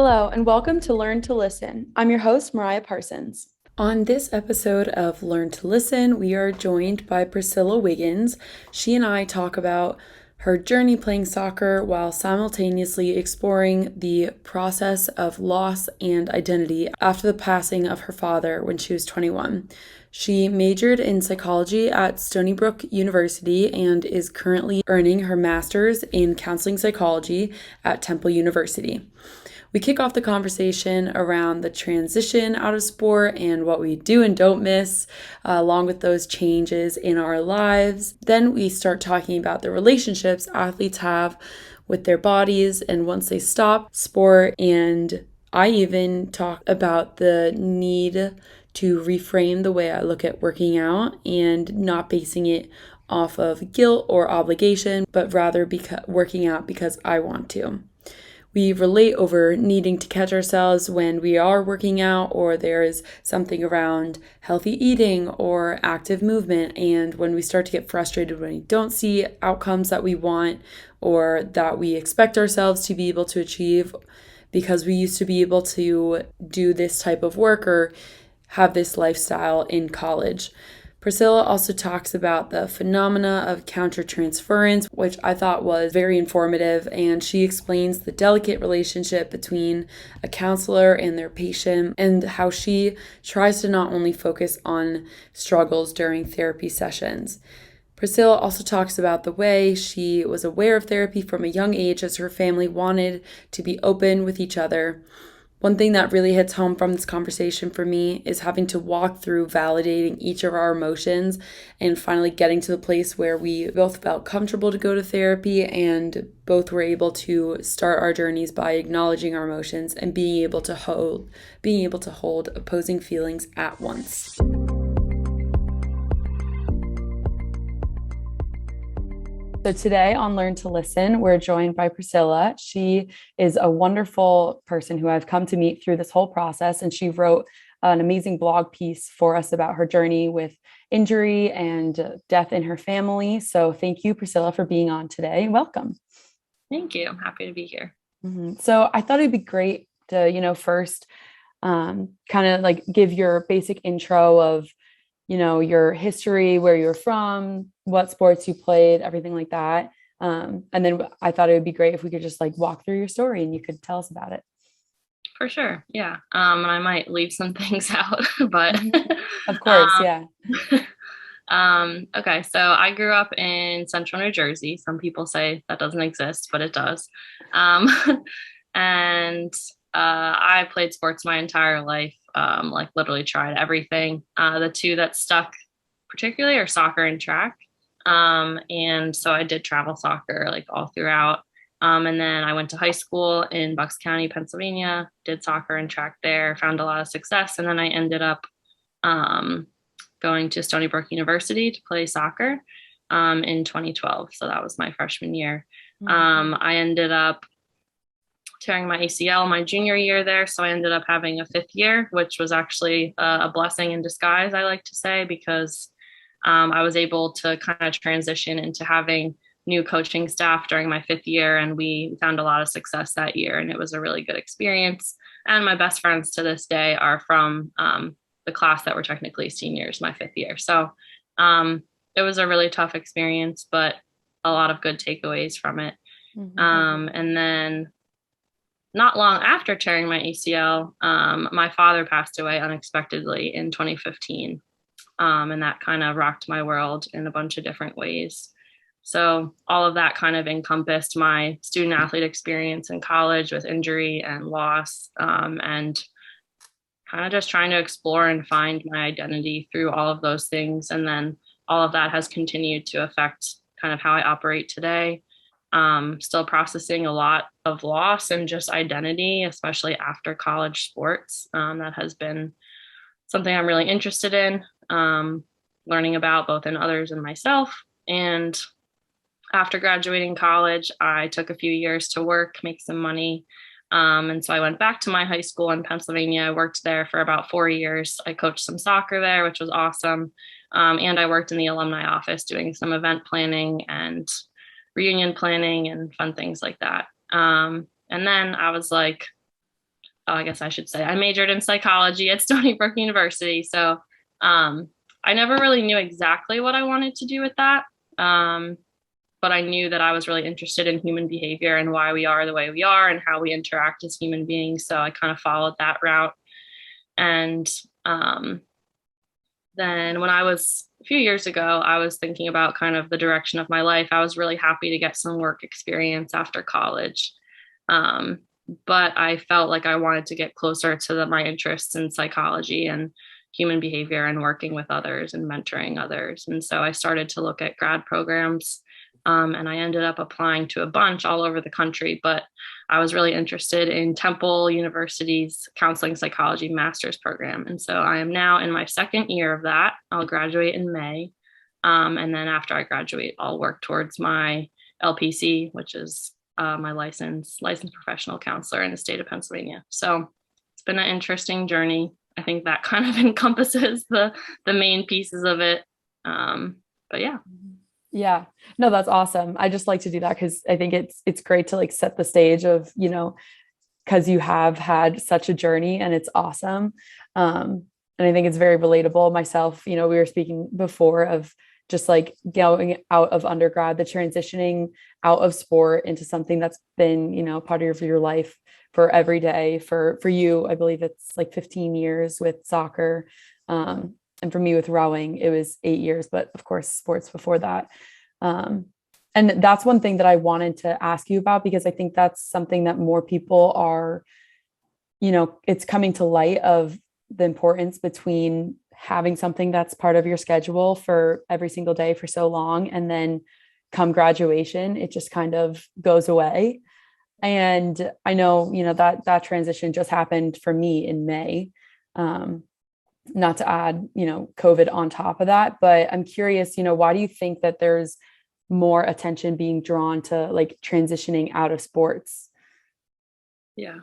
Hello, and welcome to Learn to Listen. I'm your host, Mariah Parsons. On this episode of Learn to Listen, we are joined by Priscilla Wiggins. She and I talk about her journey playing soccer while simultaneously exploring the process of loss and identity after the passing of her father when she was 21. She majored in psychology at Stony Brook University and is currently earning her master's in counseling psychology at Temple University. We kick off the conversation around the transition out of sport and what we do and don't miss, along with those changes in our lives. Then we start talking about the relationships athletes have with their bodies and once they stop sport. And I even talk about the need to reframe the way I look at working out and not basing it off of guilt or obligation, but rather working out because I want to. We relate over needing to catch ourselves when we are working out, or there is something around healthy eating or active movement. And when we start to get frustrated when we don't see outcomes that we want or that we expect ourselves to be able to achieve because we used to be able to do this type of work or have this lifestyle in college. Priscilla also talks about the phenomena of countertransference, which I thought was very informative, and she explains the delicate relationship between a counselor and their patient and how she tries to not only focus on struggles during therapy sessions. Priscilla also talks about the way she was aware of therapy from a young age as her family wanted to be open with each other. One thing that really hits home from this conversation for me is having to walk through validating each of our emotions and finally getting to the place where we both felt comfortable to go to therapy and both were able to start our journeys by acknowledging our emotions and being able to hold opposing feelings at once. So today on Learn to Listen, we're joined by Priscilla. She is a wonderful person who I've come to meet through this whole process, and she wrote an amazing blog piece for us about her journey with injury and death in her family. So thank you, Priscilla, for being on today. Welcome. Thank you. I'm happy to be here. So I thought it'd be great to, first kind of like give your basic intro of your history, where you're from, what sports you played, everything like that. And then I thought it would be great if we could just like walk through your story and you could tell us about it. For sure. Yeah. And I might leave some things out, but Of course, yeah. Okay. So I grew up in central New Jersey. Some people say that doesn't exist, but it does. Um, and I played sports my entire life, like literally tried everything. The two that stuck particularly are soccer and track. And so I did travel soccer like all throughout. And then I went to high school in Bucks County, Pennsylvania, did soccer and track there, found a lot of success. And then I ended up going to Stony Brook University to play soccer in 2012. So that was my freshman year. I ended up tearing my ACL my junior year there. So I ended up having a fifth year, which was actually a blessing in disguise, I like to say, because I was able to kind of transition into having new coaching staff during my fifth year. And we found a lot of success that year. And it was a really good experience. And my best friends to this day are from the class that were technically seniors my fifth year. So it was a really tough experience, but a lot of good takeaways from it. And then not long after tearing my ACL, my father passed away unexpectedly in 2015. And that kind of rocked my world in a bunch of different ways. So all of that kind of encompassed my student athlete experience in college with injury and loss, and kind of just trying to explore and find my identity through all of those things. And then all of that has continued to affect kind of how I operate today. Still processing a lot of loss and just identity, especially after college sports. That has been something I'm really interested in, learning about both in others and myself. And after graduating college, I took a few years to work, make some money. And so I went back to my high school in Pennsylvania. I worked there for about 4 years. I coached some soccer there, which was awesome. And I worked in the alumni office doing some event planning and reunion planning and fun things like that. And then I was like, I guess I should say I majored in psychology at Stony Brook University. So I never really knew exactly what I wanted to do with that. But I knew that I was really interested in human behavior and why we are the way we are and how we interact as human beings. So I kind of followed that route. And then when I was a few years ago, I was thinking about kind of the direction of my life. I was really happy to get some work experience after college. But I felt like I wanted to get closer to my interests in psychology and human behavior and working with others and mentoring others. And so I started to look at grad programs, and I ended up applying to a bunch all over the country. But I was really interested in Temple University's counseling psychology master's program. And so I am now in my second year of that. I'll graduate in May. And then after I graduate, I'll work towards my LPC, which is my licensed professional counselor in the state of Pennsylvania. So it's been an interesting journey. I think that kind of encompasses the main pieces of it. But yeah. Yeah, no, that's awesome. I just like to do that because I think it's great to like set the stage of, because you have had such a journey and it's awesome. And I think it's very relatable. Myself, we were speaking before of just like going out of undergrad, the transitioning out of sport into something that's been, part of your life for every day. For you, I believe it's like 15 years with soccer. And for me with rowing, it was 8 years, but of course, sports before that. And that's one thing that I wanted to ask you about, because I think that's something that more people are, it's coming to light of the importance between having something that's part of your schedule for every single day for so long. And then come graduation, it just kind of goes away. And I know, that transition just happened for me in May. Not to add, COVID on top of that, but I'm curious, why do you think that there's more attention being drawn to like transitioning out of sports? Yeah.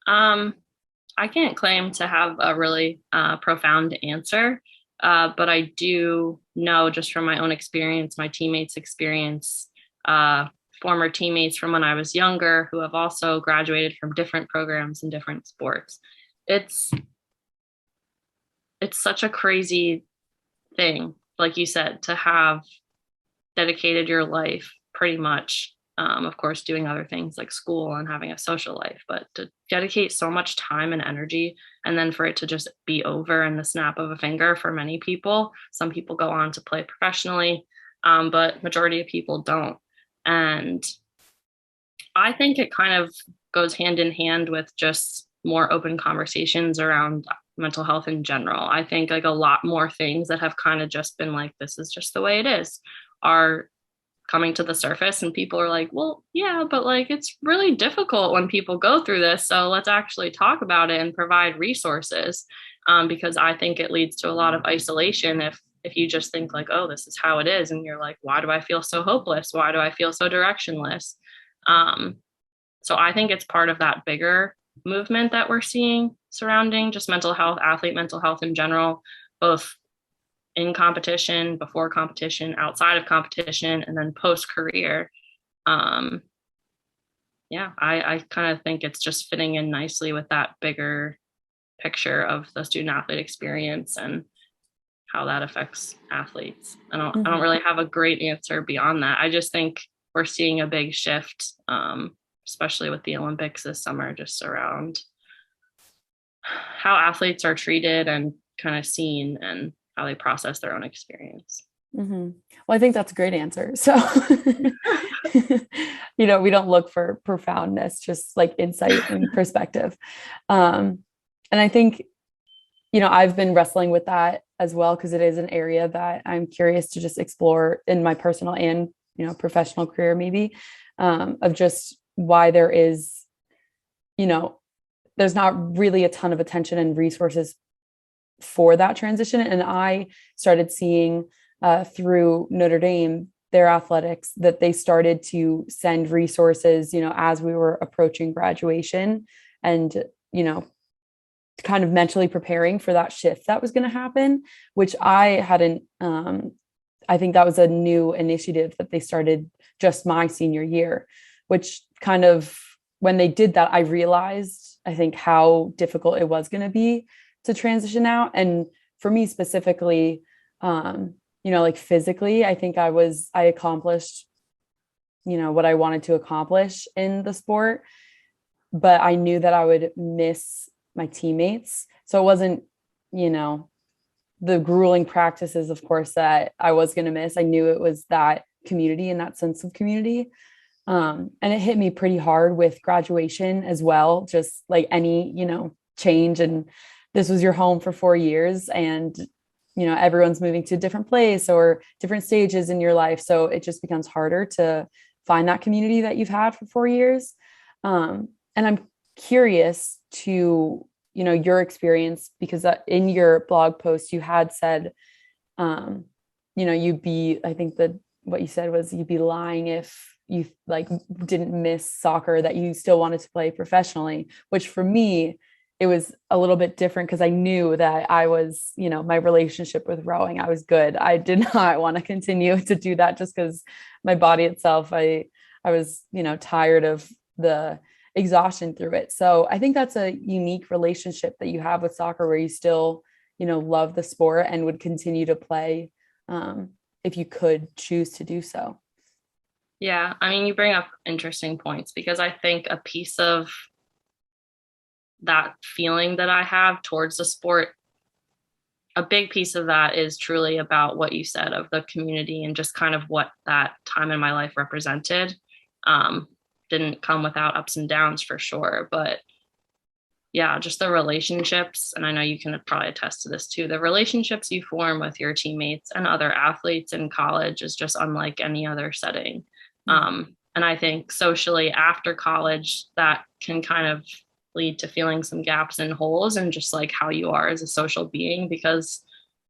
I can't claim to have a really profound answer, but I do know just from my own experience, my teammates' experience, former teammates from when I was younger who have also graduated from different programs in different sports. It's such a crazy thing, like you said, to have dedicated your life pretty much, of course, doing other things like school and having a social life, but to dedicate so much time and energy and then for it to just be over in the snap of a finger for many people. Some people go on to play professionally, but majority of people don't. And I think it kind of goes hand in hand with just more open conversations around mental health in general. I think like a lot more things that have kind of just been like, this is just the way it is, are coming to the surface, and people are like, well, yeah, but like it's really difficult when people go through this. So let's actually talk about it and provide resources, because I think it leads to a lot of isolation if you just think like, oh, this is how it is. And you're like, why do I feel so hopeless? Why do I feel so directionless? So I think it's part of that bigger movement that we're seeing surrounding just mental health, athlete mental health in general, both in competition, before competition, outside of competition, and then post-career. I kind of think it's just fitting in nicely with that bigger picture of the student athlete experience and how that affects athletes. I don't really have a great answer beyond that. I just think we're seeing a big shift, especially with the Olympics this summer, just around how athletes are treated and kind of seen and how they process their own experience. Well, I think that's a great answer. So, we don't look for profoundness, just like insight and perspective. And I think, I've been wrestling with that as well, because it is an area that I'm curious to just explore in my personal and, professional career, maybe, of just why there is, there's not really a ton of attention and resources for that transition. And I started seeing through Notre Dame, their athletics, that they started to send resources, as we were approaching graduation and, kind of mentally preparing for that shift that was going to happen, which I hadn't, I think that was a new initiative that they started just my senior year, which kind of, when they did that, I realized I think how difficult it was going to be to transition out. And for me specifically, like physically, I think I accomplished, what I wanted to accomplish in the sport, but I knew that I would miss my teammates. So it wasn't, the grueling practices, of course, that I was going to miss. I knew it was that community and that sense of community. And it hit me pretty hard with graduation as well, just like any, change. And this was your home for 4 years, and, everyone's moving to a different place or different stages in your life. So it just becomes harder to find that community that you've had for 4 years. And I'm curious to, your experience, because in your blog post, you had said, I think that what you said was you'd be lying if you like didn't miss soccer, that you still wanted to play professionally, which for me, it was a little bit different because I knew that I was, my relationship with rowing, I was good. I did not want to continue to do that just because my body itself, I was, tired of the exhaustion through it. So I think that's a unique relationship that you have with soccer, where you still, love the sport and would continue to play if you could choose to do so. Yeah, I mean, you bring up interesting points, because I think a piece of that feeling that I have towards the sport, a big piece of that is truly about what you said of the community and just kind of what that time in my life represented. Didn't come without ups and downs for sure, but yeah, just the relationships, and I know you can probably attest to this too, the relationships you form with your teammates and other athletes in college is just unlike any other setting. And I think socially after college, that can kind of lead to feeling some gaps and holes in just like how you are as a social being, because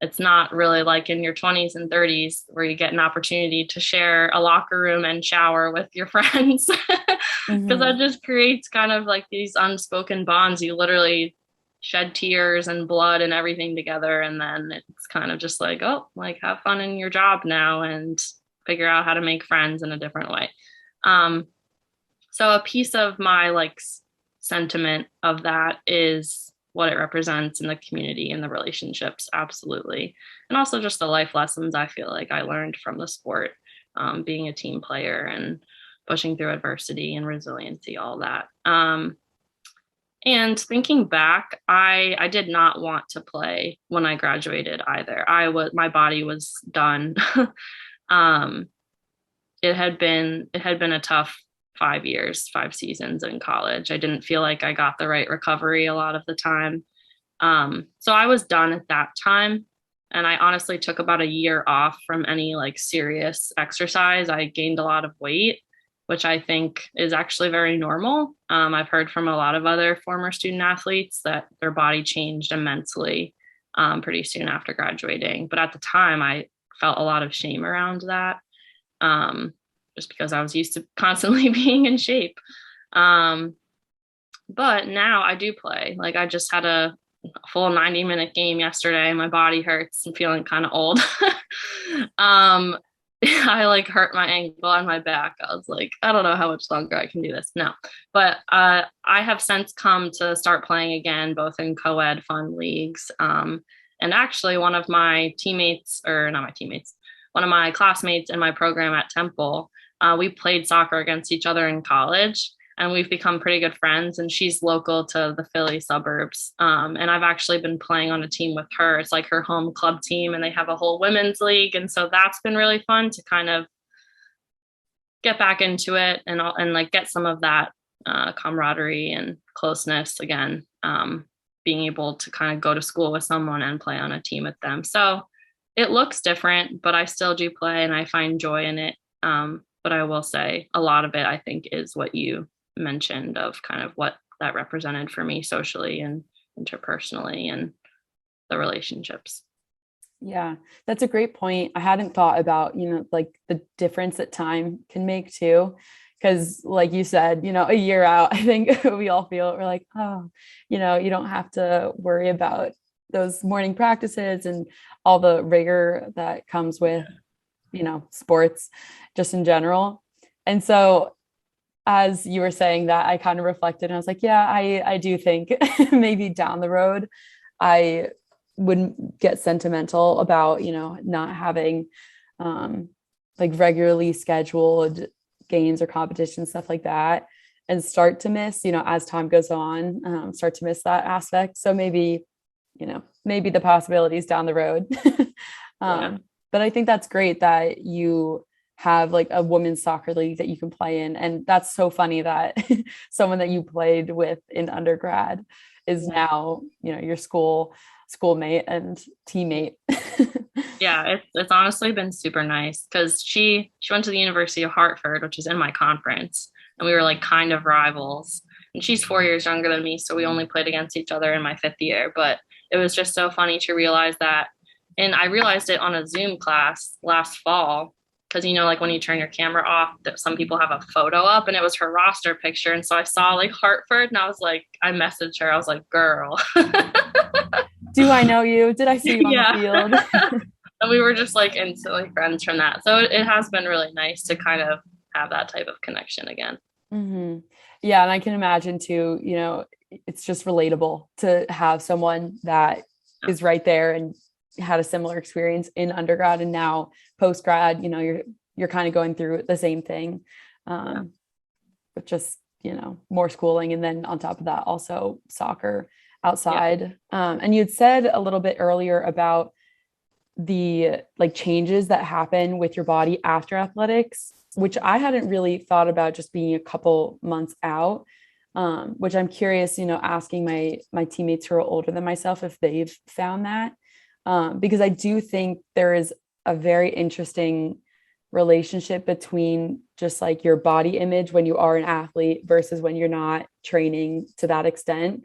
it's not really like in your 20s and 30s where you get an opportunity to share a locker room and shower with your friends, because that just creates kind of like these unspoken bonds. You literally shed tears and blood and everything together, and then it's kind of just like, oh, like have fun in your job now and figure out how to make friends in a different way. So a piece of my like sentiment of that is what it represents in the community and the relationships, absolutely, and also just the life lessons I feel like I learned from the sport, being a team player and pushing through adversity and resiliency, all that. And thinking back, I did not want to play when I graduated either. My body was done. It had been a tough 5 years, 5 seasons in college. I didn't feel like I got the right recovery a lot of the time. So I was done at that time. And I honestly took about a year off from any like serious exercise. I gained a lot of weight, which I think is actually very normal. I've heard from a lot of other former student athletes that their body changed immensely pretty soon after graduating. But at the time, I felt a lot of shame around that, just because I was used to constantly being in shape. But now I do play. Like I just had a full 90-minute game yesterday. My body hurts. I'm feeling kind of old. I like hurt my ankle and my back. I was like, I don't know how much longer I can do this. No, but I have since come to start playing again, both in co-ed fun leagues. And actually one of my teammates, or not my teammates, one of my classmates in my program at Temple, we played soccer against each other in college, and we've become pretty good friends. And she's local to the Philly suburbs. And I've actually been playing on a team with her. It's like her home club team, and they have a whole women's league. And so that's been really fun to kind of get back into it and like get some of that camaraderie and closeness again, being able to kind of go to school with someone and play on a team with them. So it looks different, but I still do play and I find joy in it. But I will say a lot of it, I think, is what you mentioned of kind of what that represented for me socially and interpersonally and the relationships. Yeah, that's a great point. I hadn't thought about, like the difference that time can make too. Because like you said, a year out, I think we all feel it. We're like, oh, you don't have to worry about those morning practices and all the rigor that comes with, sports just in general. And so as you were saying that, I kind of reflected and I was like, yeah, I do think maybe down the road, I wouldn't get sentimental about, not having like regularly scheduled games or competitions, stuff like that, and start to miss, as time goes on, start to miss that aspect. So maybe the possibilities down the road. Yeah. But I think that's great that you have like a women's soccer league that you can play in. And that's so funny that someone that you played with in undergrad is now, your schoolmate and teammate. Yeah, it's honestly been super nice because she went to the University of Hartford, which is in my conference, and we were like kind of rivals. And she's 4 years younger than me, so we only played against each other in my fifth year. But it was just so funny to realize that, and I realized it on a Zoom class last fall because like when you turn your camera off, that some people have a photo up, and it was her roster picture, and so I saw like Hartford, and I was like, I messaged her, I was like, girl. Do I know you? Did I see you on the field? And we were just like instantly friends from that. So it has been really nice to kind of have that type of connection again. Mm-hmm. Yeah. And I can imagine too, it's just relatable to have someone that is right there and had a similar experience in undergrad and now post grad, you're kind of going through the same thing. But just, more schooling. And then on top of that, also soccer outside. And you'd said a little bit earlier about the like changes that happen with your body after athletics, which I hadn't really thought about just being a couple months out. Which I'm curious, asking my teammates who are older than myself if they've found that. Because I do think there is a very interesting relationship between just like your body image when you are an athlete versus when you're not training to that extent.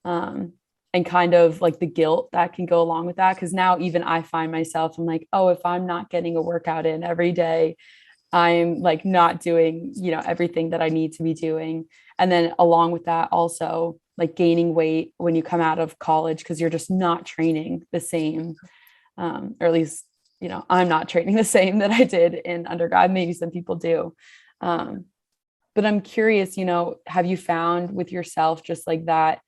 And kind of like the guilt that can go along with that. Because now even I find myself, I'm like, oh, if I'm not getting a workout in every day, I'm like not doing, everything that I need to be doing. And then along with that, also like gaining weight when you come out of college, because you're just not training the same. Or at least, I'm not training the same that I did in undergrad. Maybe some people do. But I'm curious, have you found with yourself just like that?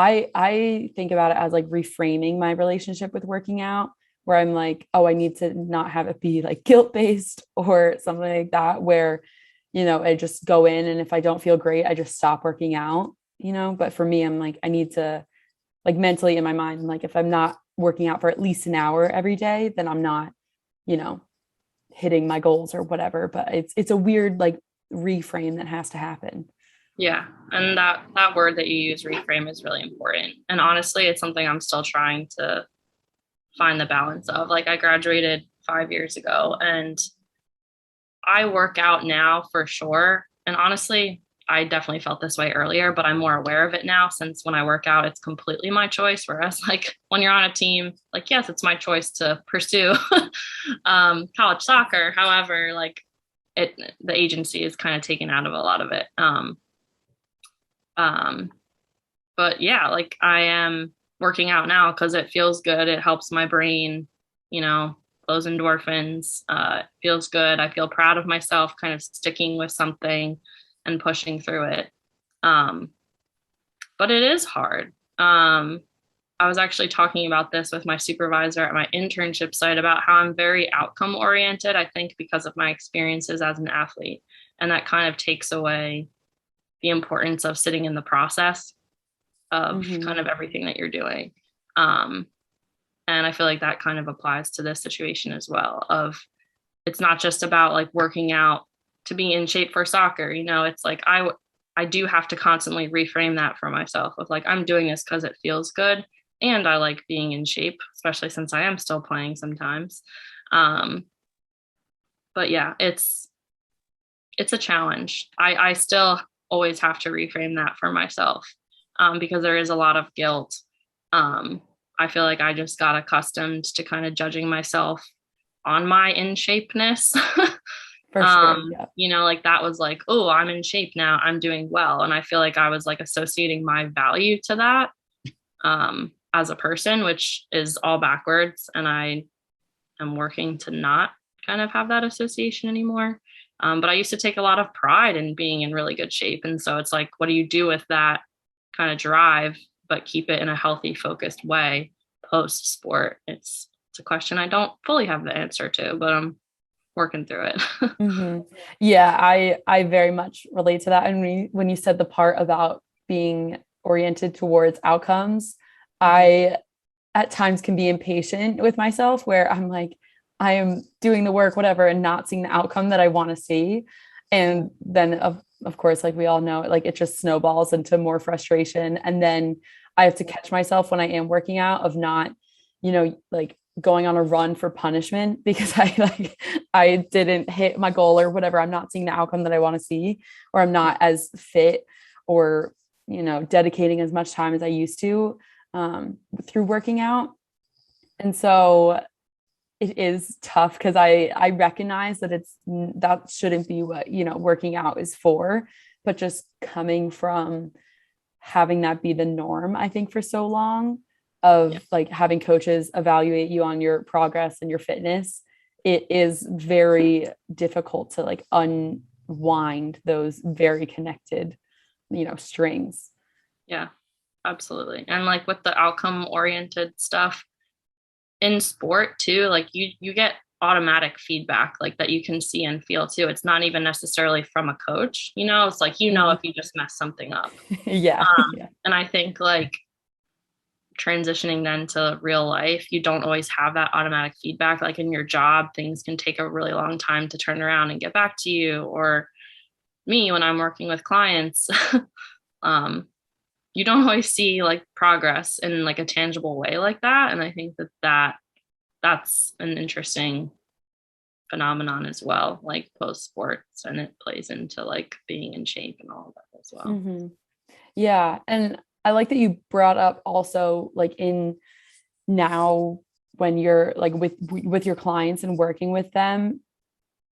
I think about it as like reframing my relationship with working out, where I'm like, oh, I need to not have it be like guilt-based or something like that, where, I just go in and if I don't feel great, I just stop working out, but for me, I'm like, I need to like mentally in my mind, I'm like, if I'm not working out for at least an hour every day, then I'm not, hitting my goals or whatever. But it's a weird like reframe that has to happen. Yeah. And that word that you use, reframe, is really important. And honestly, it's something I'm still trying to find the balance of. Like I graduated 5 years ago and I work out now for sure. And honestly, I definitely felt this way earlier, but I'm more aware of it now since when I work out, it's completely my choice. Whereas like when you're on a team, like, yes, it's my choice to pursue college soccer. However, like the agency is kind of taken out of a lot of it. But yeah, like I am working out now because it feels good. It helps my brain, those endorphins, feels good. I feel proud of myself kind of sticking with something and pushing through it. But it is hard. I was actually talking about this with my supervisor at my internship site about how I'm very outcome oriented, I think, because of my experiences as an athlete. And that kind of takes away the importance of sitting in the process of kind of everything that you're doing. And I feel like that kind of applies to this situation as well, of it's not just about like working out to be in shape for soccer. It's like I do have to constantly reframe that for myself of like, I'm doing this because it feels good and I like being in shape, especially since I am still playing sometimes. But yeah, it's a challenge. I still always have to reframe that for myself, because there is a lot of guilt. I feel like I just got accustomed to kind of judging myself on my in shapeness. For sure. Yeah. Like that was like, oh, I'm in shape now, I'm doing well. And I feel like I was like associating my value to that, as a person, which is all backwards. And I am working to not kind of have that association anymore. But I used to take a lot of pride in being in really good shape. And so it's like, what do you do with that kind of drive, but keep it in a healthy, focused way post sport? It's a question I don't fully have the answer to, but I'm working through it. Yeah, I very much relate to that. And when you said the part about being oriented towards outcomes, I at times can be impatient with myself where I'm like, I am doing the work, whatever, and not seeing the outcome that I want to see. And then of course, like we all know, like it just snowballs into more frustration. And then I have to catch myself when I am working out of not, like going on a run for punishment because I didn't hit my goal or whatever. I'm not seeing the outcome that I want to see, or I'm not as fit or, dedicating as much time as I used to through working out. And so it is tough because I recognize that that shouldn't be what, working out is for, but just coming from having that be the norm, I think for so long of like having coaches evaluate you on your progress and your fitness, it is very difficult to like unwind those very connected, strings. Yeah, absolutely. And like with the outcome oriented stuff in sport too, like you get automatic feedback like that you can see and feel too. It's not even necessarily from a coach, it's like, if you just mess something up. Yeah. Yeah. And I think like transitioning then to real life, you don't always have that automatic feedback. Like in your job, things can take a really long time to turn around and get back to you. Or me, when I'm working with clients, you don't always see like progress in like a tangible way like that. And I think that's an interesting phenomenon as well, like post sports, and it plays into like being in shape and all of that as well. Mm-hmm. Yeah. And I like that you brought up also like in now when you're like with your clients and working with them,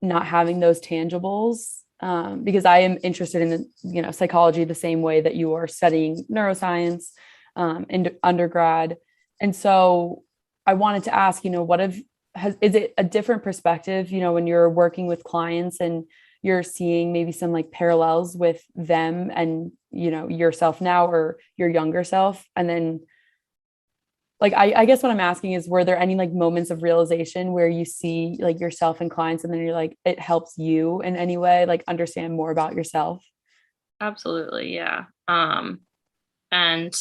not having those tangibles, because I am interested in psychology the same way that you are studying neuroscience in undergrad. And so I wanted to ask, is it a different perspective, when you're working with clients and you're seeing maybe some like parallels with them and, yourself now or your younger self? And then like, I guess what I'm asking is, were there any like moments of realization where you see like yourself and clients and then you're like, it helps you in any way, like understand more about yourself? Absolutely. Yeah. And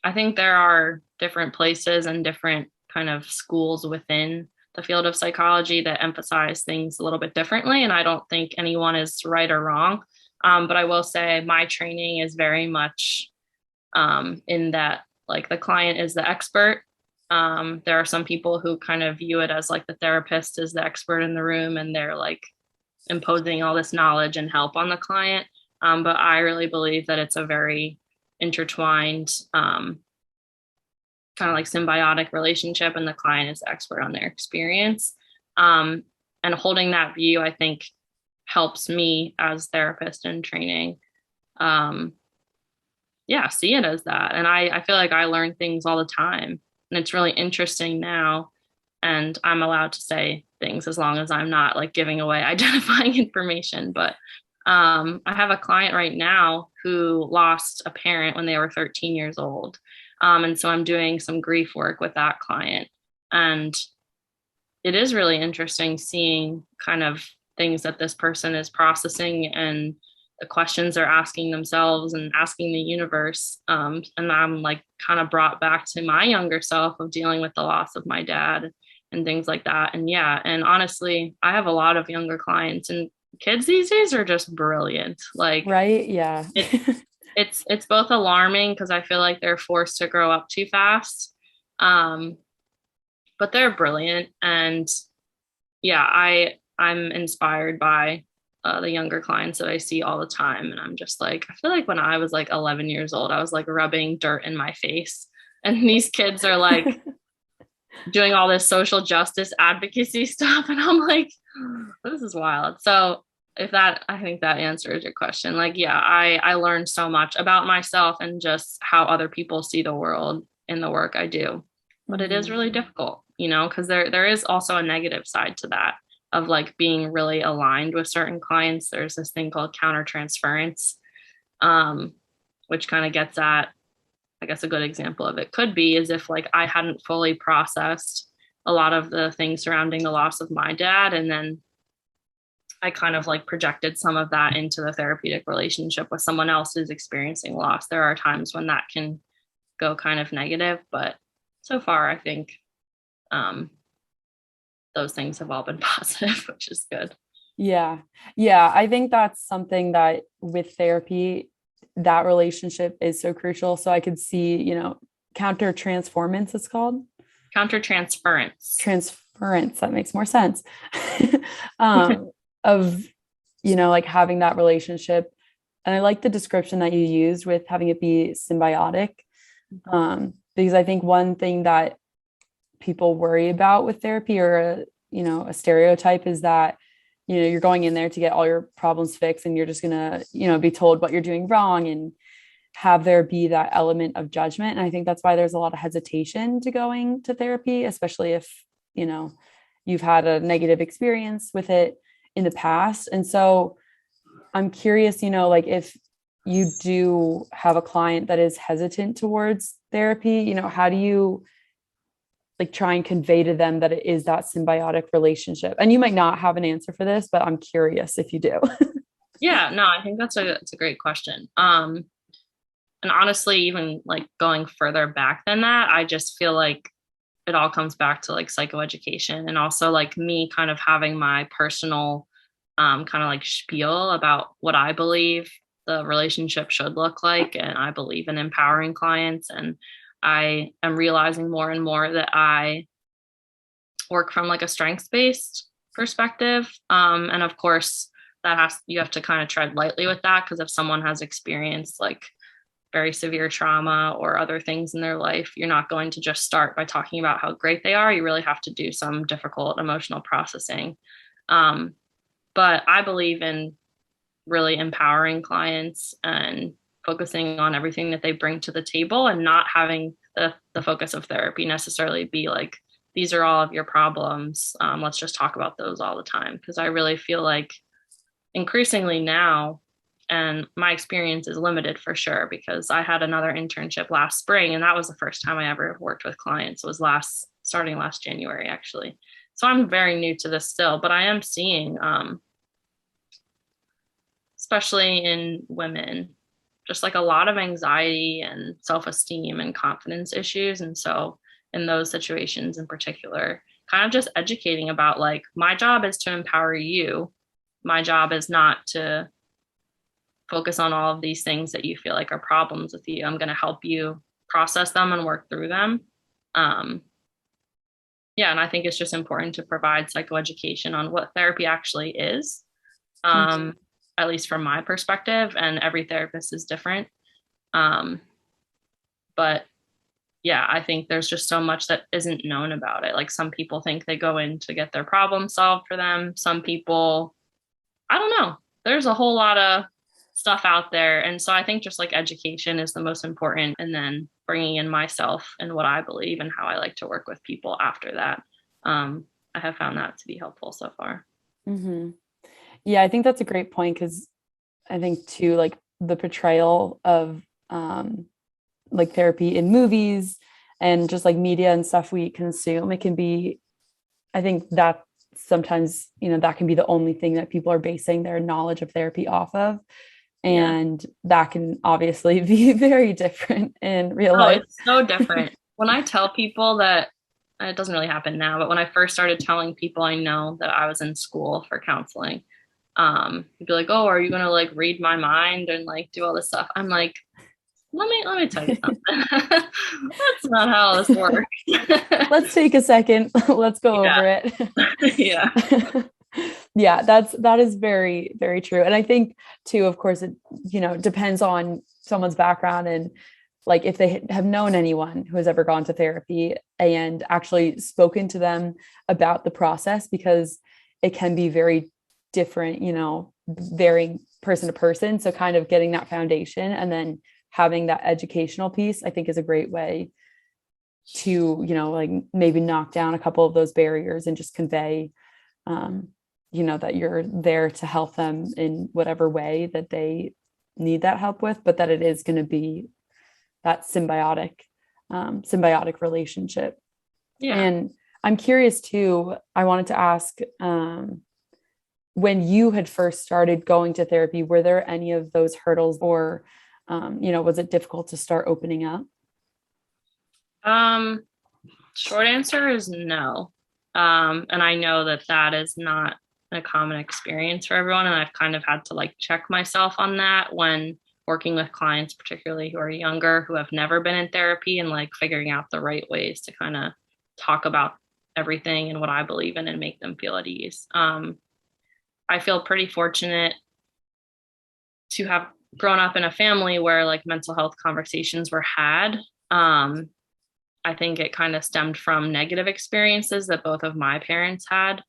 I think there are different places and different kind of schools within the field of psychology that emphasize things a little bit differently. And I don't think anyone is right or wrong. But I will say my training is very much in that like the client is the expert. There are some people who kind of view it as like the therapist is the expert in the room and they're like imposing all this knowledge and help on the client. But I really believe that it's a very intertwined, kind of like symbiotic relationship, and the client is the expert on their experience. And holding that view, I think, helps me as therapist in training. See it as that. And I feel like I learn things all the time. And it's really interesting now. And I'm allowed to say things as long as I'm not like giving away identifying information. But I have a client right now who lost a parent when they were 13 years old. And so I'm doing some grief work with that client. And it is really interesting seeing kind of things that this person is processing and the questions they're asking themselves and asking the universe. And I'm like kind of brought back to my younger self of dealing with the loss of my dad and things like that. And and honestly, I have a lot of younger clients, and kids these days are just brilliant. Like, right. Yeah. it's both alarming because I feel like they're forced to grow up too fast. But they're brilliant. And I'm inspired by the younger clients that I see all the time. And I'm just like, I feel like when I was like 11 years old, I was like rubbing dirt in my face. And these kids are like doing all this social justice advocacy stuff. And I'm like, this is wild. So I think that answers your question. Like, I learned so much about myself and just how other people see the world in the work I do. But it is really difficult, because there is also a negative side to that. of like being really aligned with certain clients, there's this thing called countertransference, which kind of gets at, I guess a good example of it could be is if like I hadn't fully processed a lot of the things surrounding the loss of my dad, and then I kind of like projected some of that into the therapeutic relationship with someone else who's experiencing loss. There are times when that can go kind of negative, but so far I think those things have all been positive, which is good. Yeah. Yeah. I think that's something that with therapy, that relationship is so crucial. So I could see, counter transformance, it's called. Countertransference. Transference. That makes more sense. Of, like having that relationship. And I like the description that you used with having it be symbiotic. Because I think one thing that people worry about with therapy, or a stereotype, is that you're going in there to get all your problems fixed, and you're just gonna be told what you're doing wrong, and have there be that element of judgment. And I think that's why there's a lot of hesitation to going to therapy, especially if you've had a negative experience with it in the past. And so I'm curious, like if you do have a client that is hesitant towards therapy, how do you like try and convey to them that it is that symbiotic relationship? And you might not have an answer for this, but I'm curious if you do. Yeah, no, I think it's a great question. And honestly, even like going further back than that, I just feel like it all comes back to like psychoeducation, and also like me kind of having my personal kind of like spiel about what I believe the relationship should look like. And I believe in empowering clients, and I am realizing more and more that I work from like a strengths-based perspective. And of course you have to kind of tread lightly with that, because if someone has experienced like very severe trauma or other things in their life, you're not going to just start by talking about how great they are. You really have to do some difficult emotional processing. But I believe in really empowering clients and focusing on everything that they bring to the table, and not having the focus of therapy necessarily be like, these are all of your problems. Let's just talk about those all the time. Because I really feel like increasingly now, and my experience is limited for sure, because I had another internship last spring, and that was the first time I ever worked with clients. It was starting last January, actually. So I'm very new to this still, but I am seeing, especially in women, just like a lot of anxiety and self-esteem and confidence issues. And so in those situations in particular, kind of just educating about like, my job is to empower you. My job is not to focus on all of these things that you feel like are problems with you. I'm going to help you process them and work through them. Yeah, and I think it's just important to provide psychoeducation on what therapy actually is, at least from my perspective, and every therapist is different. But yeah, I think there's just so much that isn't known about it. Like some people think they go in to get their problem solved for them. Some people, I don't know. There's a whole lot of stuff out there. And so I think just like education is the most important, and then bringing in myself and what I believe and how I like to work with people after that. I have found that to be helpful so far. Mm-hmm. Yeah, I think that's a great point, because I think too, like the portrayal of like therapy in movies and just like media and stuff we consume, it can be, I think that sometimes, that can be the only thing that people are basing their knowledge of therapy off of. And that can obviously be very different in real life. It's so different. When I tell people that, it doesn't really happen now, but when I first started telling people I know that I was in school for counseling, you'd be like, oh, are you going to like read my mind and like do all this stuff? I'm like, let me tell you something. That's not how this works. Let's take a second. Let's go over it. Yeah. Yeah, that is very, very true. And I think too, of course, it, depends on someone's background, and like if they have known anyone who has ever gone to therapy and actually spoken to them about the process, because it can be very different, varying person to person. So kind of getting that foundation and then having that educational piece, I think is a great way to, like maybe knock down a couple of those barriers and just convey that you're there to help them in whatever way that they need that help with, but that it is going to be that symbiotic relationship. Yeah. And I'm curious too, I wanted to ask, when you had first started going to therapy, were there any of those hurdles, or, was it difficult to start opening up? Short answer is no. And I know that that is not a common experience for everyone. And I've kind of had to like check myself on that when working with clients, particularly who are younger, who have never been in therapy, and like figuring out the right ways to kind of talk about everything and what I believe in and make them feel at ease. I feel pretty fortunate to have grown up in a family where like mental health conversations were had. I think it kind of stemmed from negative experiences that both of my parents had,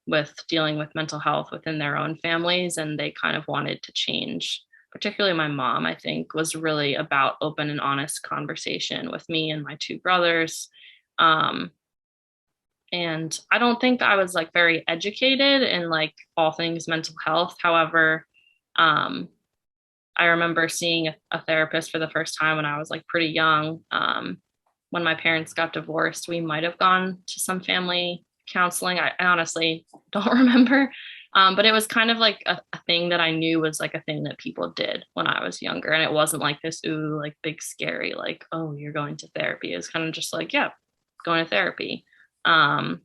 with dealing with mental health within their own families. And they kind of wanted to change. Particularly my mom, I think, was really about open and honest conversation with me and my two brothers. And I don't think I was like very educated in like all things mental health. However, I remember seeing a therapist for the first time when I was like pretty young. When my parents got divorced, we might have gone to some family counseling. I honestly don't remember. But it was kind of like a thing that I knew was like a thing that people did when I was younger. And it wasn't like this, ooh, like big scary, like, oh, you're going to therapy. It was kind of just like, yeah, going to therapy. And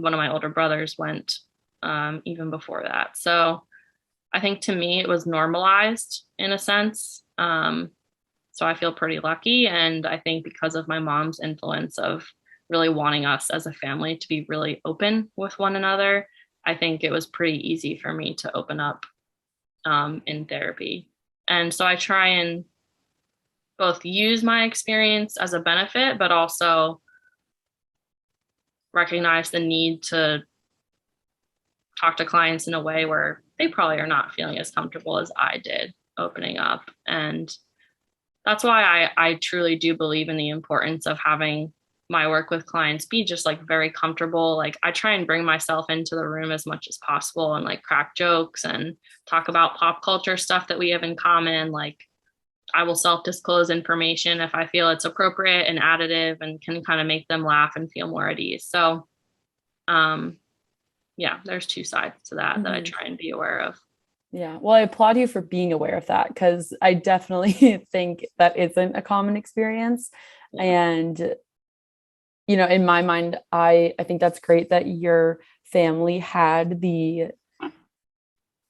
one of my older brothers went even before that. So I think to me, it was normalized in a sense. So I feel pretty lucky. And I think because of my mom's influence of really wanting us as a family to be really open with one another, I think it was pretty easy for me to open up in therapy. And so I try and both use my experience as a benefit, but also recognize the need to talk to clients in a way where they probably are not feeling as comfortable as I did opening up. And that's why I truly do believe in the importance of having my work with clients be just like very comfortable. Like I try and bring myself into the room as much as possible and like crack jokes and talk about pop culture stuff that we have in common. Like I will self-disclose information if I feel it's appropriate and additive and can kind of make them laugh and feel more at ease. So yeah, there's two sides to that that I try and be aware of. Yeah. Well, I applaud you for being aware of that, because I definitely think that isn't a common experience. Yeah. And, in my mind, I think that's great that your family had the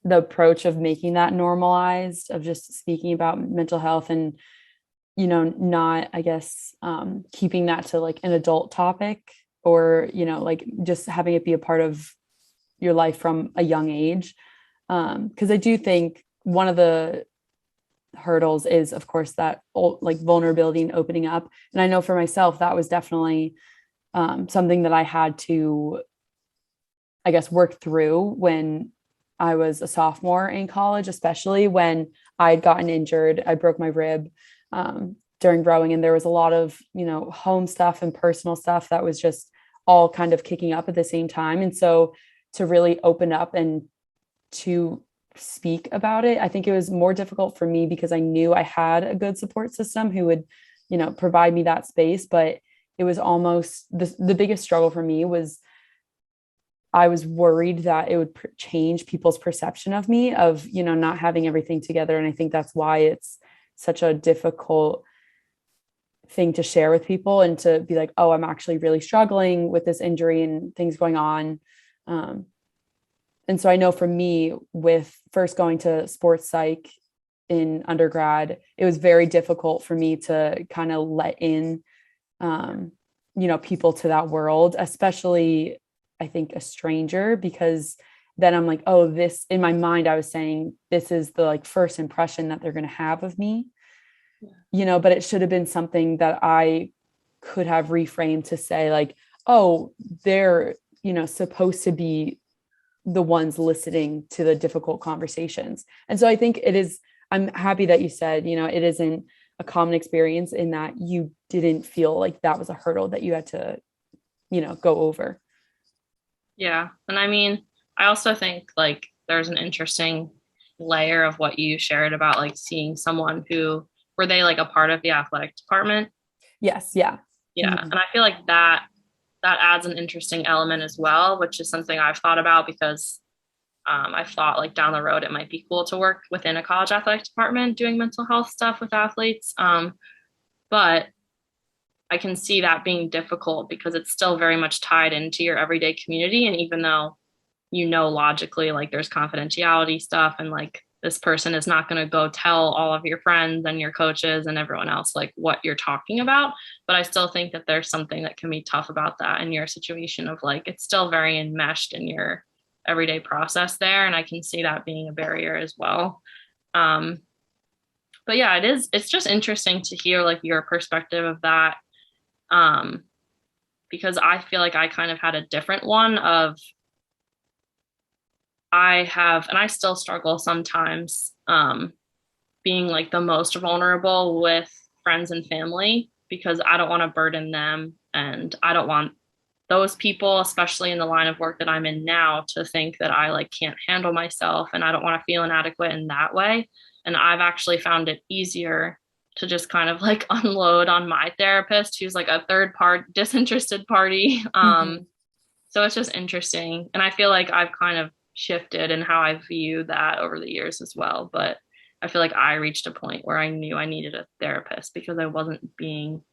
approach of making that normalized, of just speaking about mental health and, not, I guess, keeping that to like an adult topic, or, like just having it be a part of your life from a young age. Because I do think one of the hurdles is, of course, that like vulnerability and opening up. And I know for myself, that was definitely something that I had to, I guess, work through when I was a sophomore in college, especially when I had gotten injured. I broke my rib during rowing, and there was a lot of, home stuff and personal stuff that was just all kind of kicking up at the same time. And so to really open up and to speak about it, I think it was more difficult for me because I knew I had a good support system who would, provide me that space. But it was almost the biggest struggle for me was I was worried that it would change people's perception of me, of, not having everything together. And I think that's why it's such a difficult thing to share with people, and to be like, oh, I'm actually really struggling with this injury and things going on. And so I know for me, with first going to sports psych in undergrad, it was very difficult for me to kind of let in, people to that world, especially, I think, a stranger, because then I'm like, oh, this, in my mind, I was saying, this is the like first impression that they're going to have of me, but it should have been something that I could have reframed to say like, oh, they're, supposed to be the ones listening to the difficult conversations. And so I think I'm happy that you said, it isn't a common experience, in that you didn't feel like that was a hurdle that you had to, go over. Yeah. And I mean, I also think like there's an interesting layer of what you shared about like seeing someone who were they like a part of the athletic department? Yes, yeah. Yeah. Mhm. And I feel like that adds an interesting element as well, which is something I've thought about because I've thought like down the road it might be cool to work within a college athletic department doing mental health stuff with athletes. But I can see that being difficult because it's still very much tied into your everyday community. And even though you know logically like there's confidentiality stuff and like this person is not going to go tell all of your friends and your coaches and everyone else like what you're talking about, but I still think that there's something that can be tough about that in your situation of like it's still very enmeshed in your everyday process there, and I can see that being a barrier as well. um but yeah, it's just interesting to hear like your perspective of that, um because I feel like I kind of had a different one of I have, and I still struggle sometimes, being like the most vulnerable with friends and family because I don't want to burden them. And I don't want those people, especially in the line of work that I'm in now, to think that I like can't handle myself. And I don't want to feel inadequate in that way. And I've actually found it easier to just kind of like unload on my therapist, who's like a third part, disinterested party. Mhm. So it's just interesting. And I feel like I've kind of shifted in how I view that over the years as well. But I feel like I reached a point where I knew I needed a therapist because I wasn't being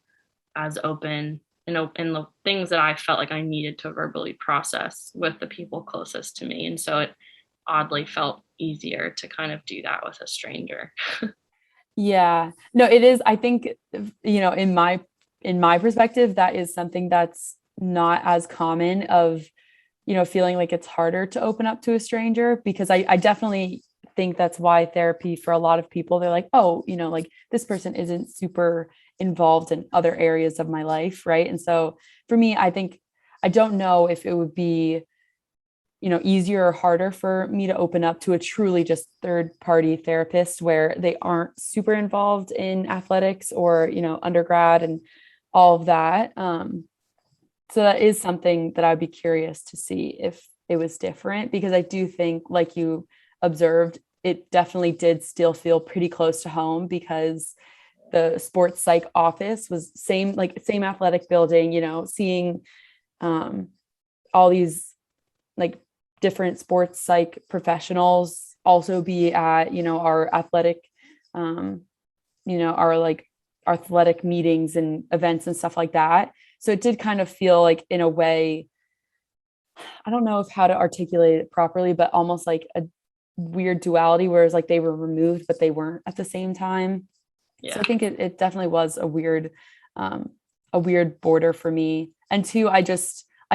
as open in the things that I felt like I needed to verbally process with the people closest to me. And so it oddly felt easier to kind of do that with a stranger. Yeah. No, it is. I think, in my perspective, that is something that's not as common of, feeling like it's harder to open up to a stranger because I definitely think that's why therapy for a lot of people, they're like, oh, like this person isn't super involved in other areas of my life, right? And so for me, I think I don't know if it would be easier or harder for me to open up to a truly just third party therapist where they aren't super involved in athletics or undergrad and all of that. So that is something that I'd be curious to see if it was different, because I do think, like you observed, it definitely did still feel pretty close to home because the sports psych office was same athletic building, seeing um, all these like different sports psych professionals also be at our athletic um our like athletic meetings and events and stuff like that. So it did kind of feel like, in a way, I don't know if how to articulate it properly, but almost like a weird duality, whereas like they were removed but they weren't at the same time. So Yeah. I think it definitely was um a weird border for me. And two, I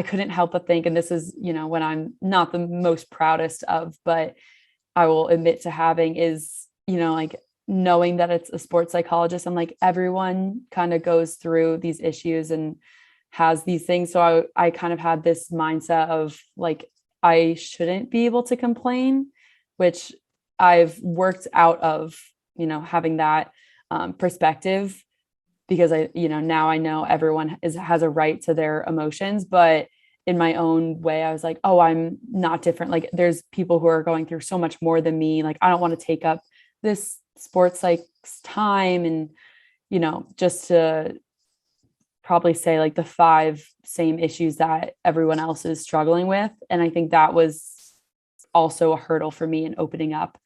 couldn't help but think, and this is, when I'm not the most proudest of, but I will admit to having, is, like knowing that it's a sports psychologist. I'm like, everyone kind of goes through these issues and has these things. So I kind of had this mindset of like, I shouldn't be able to complain, which I've worked out of, having that perspective, because now I know everyone has a right to their emotions, but in my own way, I was like, oh, I'm not different. Like there's people who are going through so much more than me. Like I don't want to take up this sports like time and, just to probably say like the five same issues that everyone else is struggling with. And I think that was also a hurdle for me in opening up,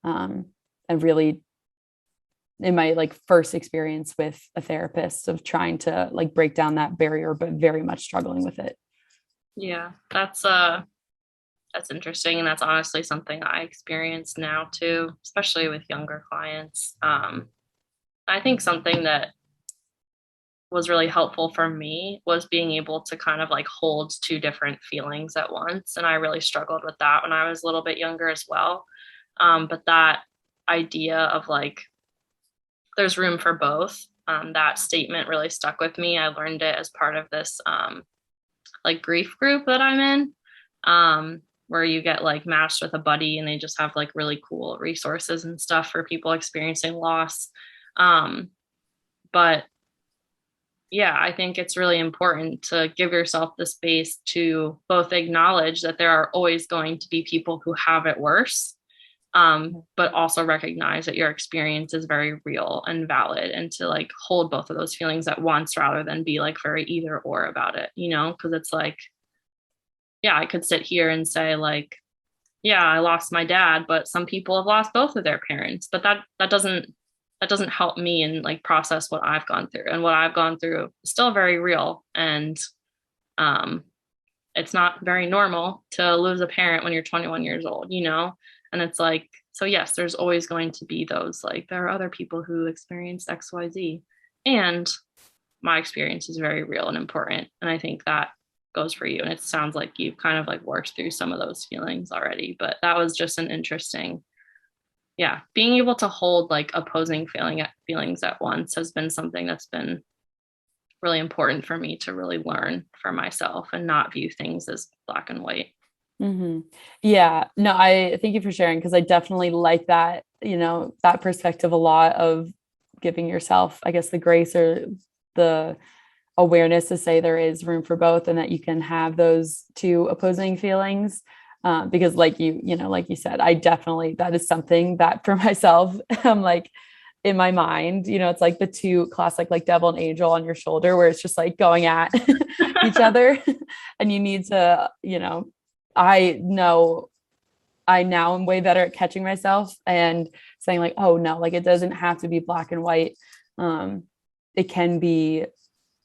and really in my like first experience with a therapist, of trying to like break down that barrier, but very much struggling with it. Yeah. That's interesting. And that's honestly something I experience now too, especially with younger clients. I think something that was really helpful for me was being able to kind of like hold two different feelings at once. And I really struggled with that when I was a little bit younger as well. But that idea of like, there's room for both, that statement really stuck with me. I learned it as part of this like grief group that I'm in, where you get like matched with a buddy and they just have like really cool resources and stuff for people experiencing loss. But yeah, I think it's really important to give yourself the space to both acknowledge that there are always going to be people who have it worse, but also recognize that your experience is very real and valid, and to like hold both of those feelings at once rather than be like very either or about it, you know, because it's like, yeah, I could sit here and say like, yeah, I lost my dad, but some people have lost both of their parents, but that doesn't help me and like process what I've gone through, and what I've gone through is still very real. And um it's not very normal to lose a parent when you're 21 years old, you know? And it's like, so yes, there's always going to be those, like, there are other people who experienced XYZ. And my experience is very real and important. And I think that goes for you. And it sounds like you've kind of like worked through some of those feelings already. But that was just an interesting, yeah, being able to hold like opposing feelings at once has been something that's been really important for me to really learn for myself and not view things as black and white. Mm-hmm. Yeah, no, I thank you for sharing, because I definitely like that, that perspective a lot, of giving yourself, I guess, the grace or the awareness to say there is room for both, and that you can have those two opposing feelings. Because like like you said, I definitely, that is something that for myself, I'm like, in my mind, it's like the two classic, like devil and angel on your shoulder, where it's just like going at each other. And you need to, I know I now am way better at catching myself and saying like, oh no, like it doesn't have to be black and white. It can be,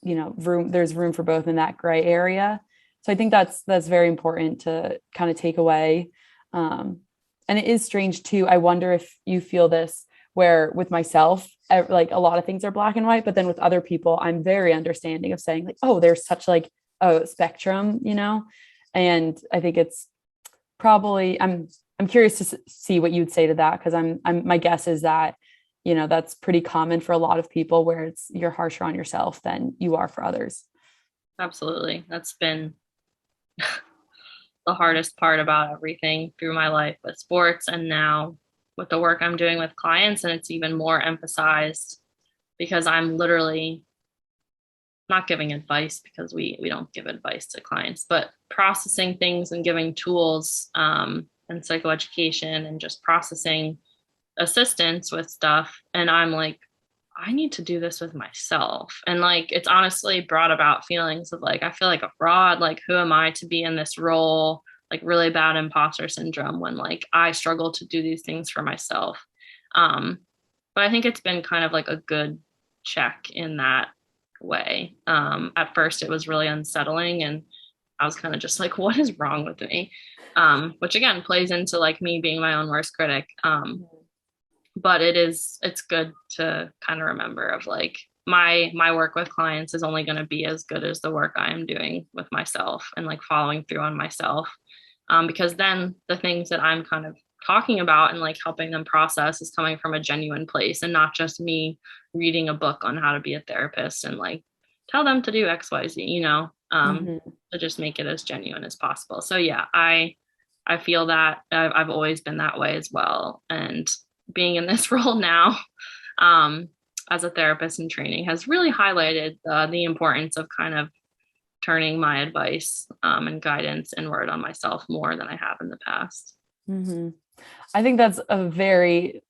there's room for both in that gray area. So I think that's very important to kind of take away. And it is strange too. I wonder if you feel this, where with myself, like a lot of things are black and white, but then with other people, I'm very understanding of saying like, oh, there's such like a spectrum, and I think it's probably, I'm curious to see what you'd say to that. Cause I'm my guess is that, that's pretty common for a lot of people, where you're harsher on yourself than you are for others. Absolutely. That's been the hardest part about everything through my life with sports, and now with the work I'm doing with clients. And it's even more emphasized because I'm literally not giving advice, because we don't give advice to clients, but processing things and giving tools, and psychoeducation and just processing assistance with stuff. And I'm like, I need to do this with myself. And like, it's honestly brought about feelings of like, I feel like a fraud. Like, who am I to be in this role? Like really bad imposter syndrome when like I struggle to do these things for myself. But I think it's been kind of like a good check in that way. At first it was really unsettling, and I was kind of just like, what is wrong with me? Which again plays into like me being my own worst critic. But it's good to kind of remember of like my work with clients is only going to be as good as the work I am doing with myself, and like following through on myself. Because then the things that I'm kind of talking about and like helping them process is coming from a genuine place, and not just me reading a book on how to be a therapist and like tell them to do XYZ, to just make it as genuine as possible. So yeah, I feel that I've always been that way as well. And being in this role now, as a therapist in training, has really highlighted the importance of kind of turning my advice, and guidance inward on myself more than I have in the past. Mm-hmm. I think that's a very,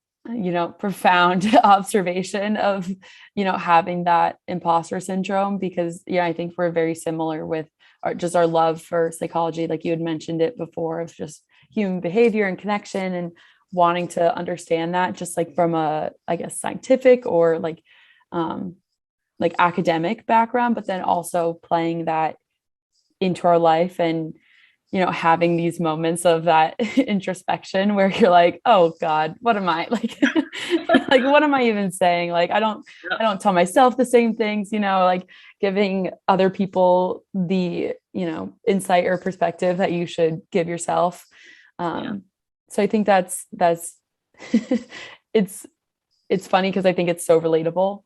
profound observation of, having that imposter syndrome, because I think we're very similar with our love for psychology. Like you had mentioned it before, of just human behavior and connection, and wanting to understand that just like from a, I guess, scientific or like academic background, but then also playing that into our life, and having these moments of that introspection where you're like, oh God, what am I like, like, what am I even saying? Like, I don't tell myself the same things, like giving other people the, insight or perspective that you should give yourself. So I think that's it's funny, because I think it's so relatable.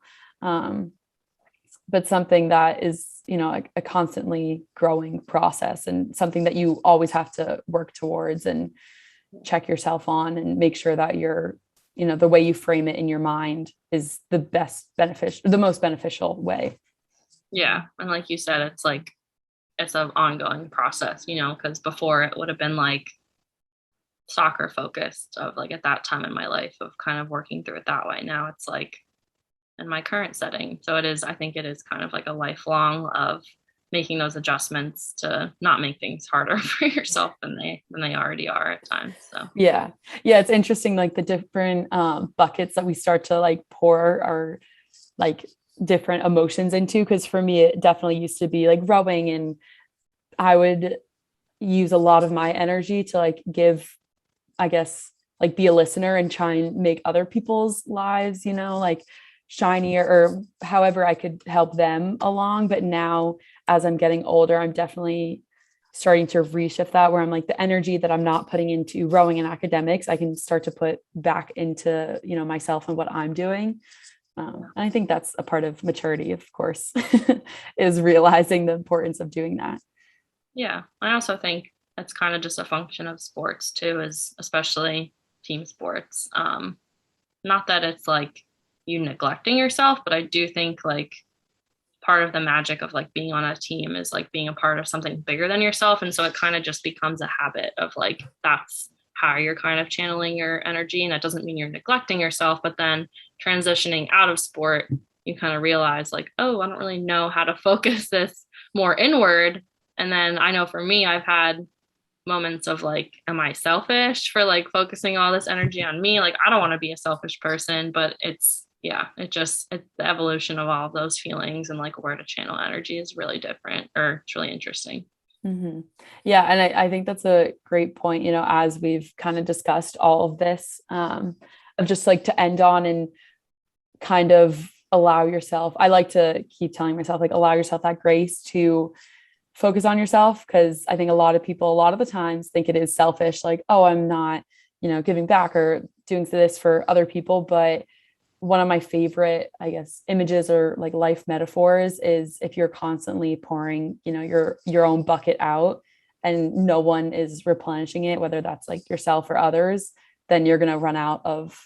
But something that is, a constantly growing process, and something that you always have to work towards and check yourself on, and make sure that you're, the way you frame it in your mind is the most beneficial way. Yeah. And like you said, it's like, it's an ongoing process, because before it would have been like soccer focused of like at that time in my life of kind of working through it that way. Now it's like in my current setting. So I think it is kind of like a lifelong of making those adjustments to not make things harder for yourself than they already are at times. So Yeah. It's interesting, like the different buckets that we start to like pour our like different emotions into. Because for me, it definitely used to be like rowing, and I would use a lot of my energy to like give, I guess, like be a listener and try and make other people's lives, like shinier, or however I could help them along. But now, as I'm getting older, I'm definitely starting to reshift that, where I'm like, the energy that I'm not putting into rowing and academics, I can start to put back into, myself and what I'm doing. And I think that's a part of maturity, of course, is realizing the importance of doing that. yeah, I also think it's kind of just a function of sports too, is especially team sports. Not that it's like you neglecting yourself, but I do think like part of the magic of like being on a team is like being a part of something bigger than yourself. And so it kind of just becomes a habit of like, that's how you're kind of channeling your energy. And that doesn't mean you're neglecting yourself, but then transitioning out of sport, you kind of realize like, oh, I don't really know how to focus this more inward. And then I know for me, I've had moments of like, am I selfish for like focusing all this energy on me? Like, I don't want to be a selfish person, but it's the evolution of all of those feelings and like where to channel energy is really different, or it's really interesting. Mm-hmm. Yeah. And I think that's a great point, as we've kind of discussed all of this, of just like to end on and kind of allow yourself, I like to keep telling myself, like, allow yourself that grace to focus on yourself. Cause I think a lot of people, a lot of the times think it is selfish, like, oh, I'm not, giving back or doing this for other people. But one of my favorite, I guess, images or like life metaphors is if you're constantly pouring, your own bucket out and no one is replenishing it, whether that's like yourself or others, then you're going to run out of,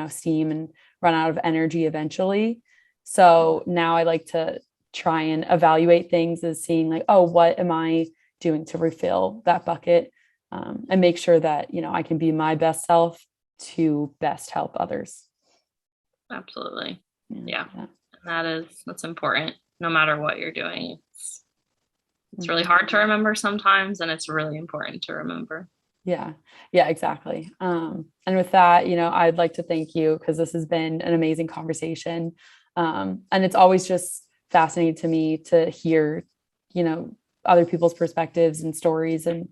steam and run out of energy eventually. So now I like to try and evaluate things as seeing like, oh, what am I doing to refill that bucket, and make sure that, I can be my best self to best help others. Absolutely. Yeah. That's important no matter what you're doing. It's really hard to remember sometimes, and it's really important to remember. Yeah, exactly. And with that, I'd like to thank you, because this has been an amazing conversation. And it's always just fascinating to me to hear, other people's perspectives and stories, and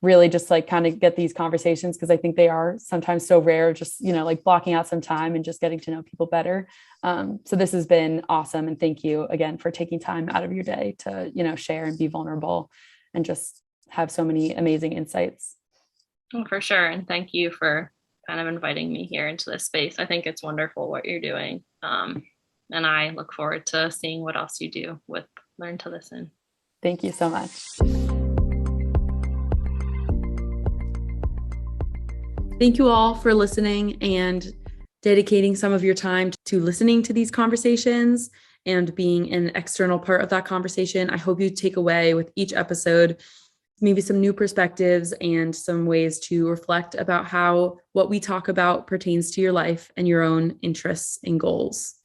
really just like kind of get these conversations, because I think they are sometimes so rare, just, like blocking out some time and just getting to know people better. So this has been awesome. And thank you again for taking time out of your day to, share and be vulnerable and just have so many amazing insights. Oh, for sure. And thank you for kind of inviting me here into this space. I think it's wonderful what you're doing. And I look forward to seeing what else you do with Learn to Listen. Thank you so much. Thank you all for listening and dedicating some of your time to listening to these conversations and being an external part of that conversation. I hope you take away with each episode maybe some new perspectives and some ways to reflect about how what we talk about pertains to your life and your own interests and goals.